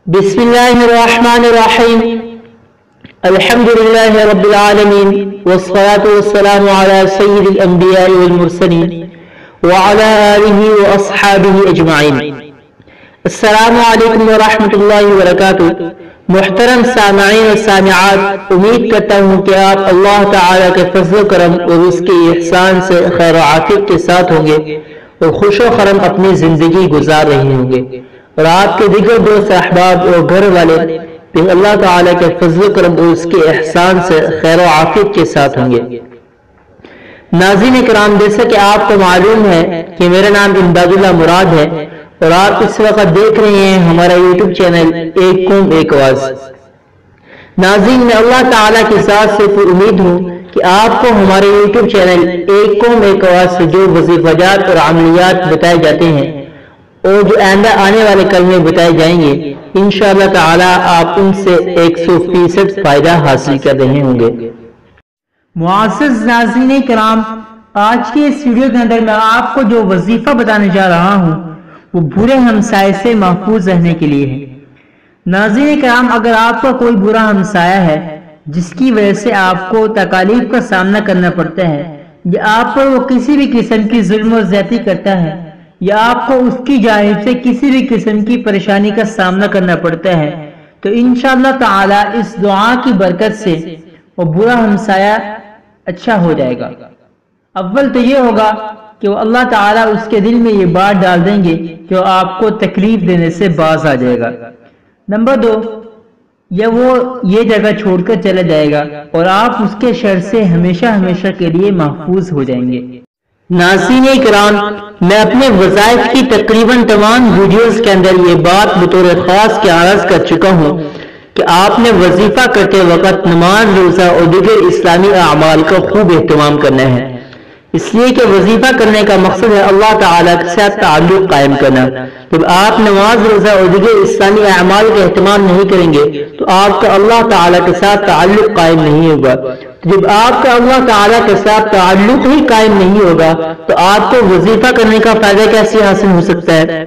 بسم الله الرحمن الرحيم. الحمد لله رب العالمين والصلاة والسلام على سيد الأنبياء والمرسلين وعلى آله وأصحابه أجمعين. السلام علیکم ورحمۃ اللہ وبرکاتہ. محترم سامعین و سامعات، امید کرتا ہوں کہ آپ اللہ تعالیٰ کے فضل و کرم اور اس کے احسان سے خیر و عافیت کے ساتھ ہوں گے اور خوش و خرم اپنی زندگی گزار رہے ہوں گے، اور آپ کے دیگر دوست احباب اور گھر والے بھی اللہ تعالیٰ کے فضل و کرم اور اس کے احسان سے خیر و عافیت کے ساتھ ہوں گے. ناظرین کرام، جیسا کہ آپ کو معلوم ہے کہ میرا نام امداد اللہ مراد ہے اور آپ اس وقت دیکھ رہے ہیں ہمارا یوٹیوب چینل ایک قوم ایک آواز. ناظرین، میں اللہ تعالیٰ کی ذات سے پر امید ہوں کہ آپ کو ہمارے یوٹیوب چینل ایک قوم ایک آواز سے جو وظیفہ جات اور عملیات بتائے جاتے ہیں اور جو آئندہ آنے والے کل میں بتائے جائیں گے، انشاءاللہ تعالیٰ آپ ان سے 100% فائدہ حاصل کر رہے ہوں گے. معزز ناظرین کرام، آج کے اس ویڈیو کے اندر میں آپ کو جو وظیفہ بتانے جا رہا ہوں وہ برے ہمسائے سے محفوظ رہنے کے لیے ہے. ناظرین کرام، اگر آپ کا کوئی برا ہمسایہ ہے جس کی وجہ سے آپ کو تکالیف کا سامنا کرنا پڑتا ہے، یا آپ پر وہ کسی بھی قسم کی ظلم و زیادتی کرتا ہے، یا آپ کو اس کی جانب سے کسی بھی قسم کی پریشانی کا سامنا کرنا پڑتا ہے، تو انشاءاللہ تعالی اس دعا کی برکت سے وہ برا ہمسایہ اچھا ہو جائے گا. اول تو یہ ہوگا کہ وہ اللہ تعالیٰ اس کے دل میں یہ بات ڈال دیں گے کہ وہ آپ کو تکلیف دینے سے باز آ جائے گا. نمبر 2، یا وہ یہ جگہ چھوڑ کر چلا جائے گا اور آپ اس کے شر سے ہمیشہ ہمیشہ کے لیے محفوظ ہو جائیں گے. ناظرین کرام، میں اپنے وظائف کی تقریباً تمام ویڈیوز کے اندر یہ بات بطور خاص کے عرض کر چکا ہوں کہ آپ نے وظیفہ کرتے وقت نماز، روزہ اور دیگر اسلامی اعمال کا خوب اہتمام کرنا ہے، اس لیے کہ وظیفہ کرنے کا مقصد ہے اللہ تعالیٰ کے ساتھ تعلق قائم کرنا. جب آپ نماز، روزہ اور دیگر اسلامی اعمال کا اہتمام نہیں کریں گے تو آپ کا اللہ تعالیٰ کے ساتھ تعلق قائم نہیں ہوگا. جب آپ کا اللہ تعالیٰ کے ساتھ تعلق ہی قائم نہیں ہوگا تو آپ کو وظیفہ کرنے کا فائدہ کیسے حاصل ہو سکتا ہے؟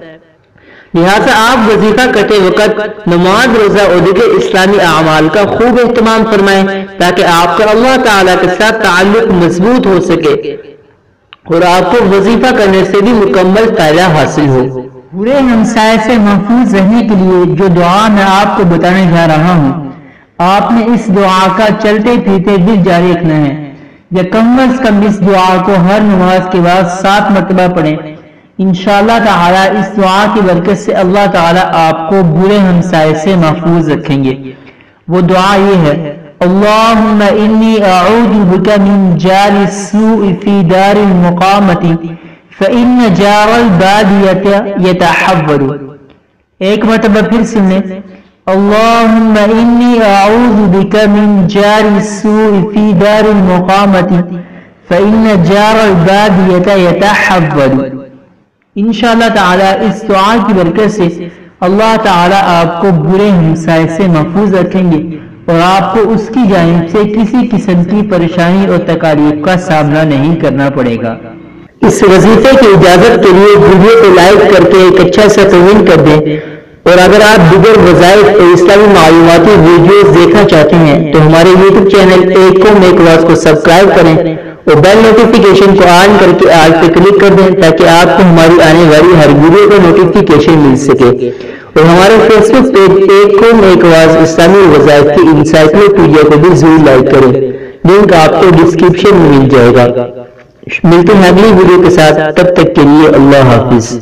لہٰذا آپ وظیفہ کرتے وقت نماز، روزہ اور دیگر اسلامی اعمال کا خوب اہتمام فرمائیں تاکہ آپ کا اللہ تعالیٰ کے ساتھ تعلق مضبوط ہو سکے اور آپ کو وظیفہ کرنے سے بھی مکمل فائدہ حاصل ہو. برے ہمسائے سے محفوظ رہنے کے لیے جو دعا میں آپ کو بتانے جا رہا ہوں، آپ نے اس دعا کا چلتے پھرتے دل جاری رکھنا ہے، یا کم از کم اس دعا کو ہر نماز کے بعد 7 مرتبہ پڑھیں. انشاءاللہ تعالی اس دعا کی برکت سے اللہ تعالی آپ کو برے ہمسائے سے محفوظ رکھیں گے. وہ دعا یہ ہے: اللہم انی اعوذ بک من جار السوء فی دار المقامت فإن جار البادیۃ یتحول. ایک مرتبہ پھر سنیں: اللہم انی اعوذ بک من جار السوء فی دار المقامت فإن جار البادیۃ یتحول. انشاءاللہ تعالی اس دعا کی برکت سے اللہ تعالی آپ کو برے ہمسائے سے محفوظ رکھیں گے اور آپ کو اس کی جانب سے کسی قسم کی پریشانی اور تکالیف کا سامنا نہیں کرنا پڑے گا. اس وظیفے کی اجازت کے لیے ویڈیو کو لائک کر کے ایک اچھا سا کمنٹ کر دیں، اور اگر آپ دیگر وظائف اور اسلامی معلوماتی ویڈیوز دیکھنا چاہتے ہیں تو ہمارے یوٹیوب چینل ایک قوم ایک آواز کو سبسکرائب کریں اور بیل نوٹیفیکیشن کو آن کر کے آل پہ کلک کر دیں تاکہ آپ کو ہماری آنے والی ہر ویڈیو کا نوٹیفیکیشن مل سکے. اور ہمارے فیس بک پیج ایک قوم ایک آواز اسلامی وظائف کی انسائکلوپیڈیا کو بھی ضرور لائک کریں، لنک آپ کو ڈسکرپشن میں مل جائے گا. ملتے ہیں اگلی ویڈیو کے ساتھ، تب تک کے لیے اللہ حافظ.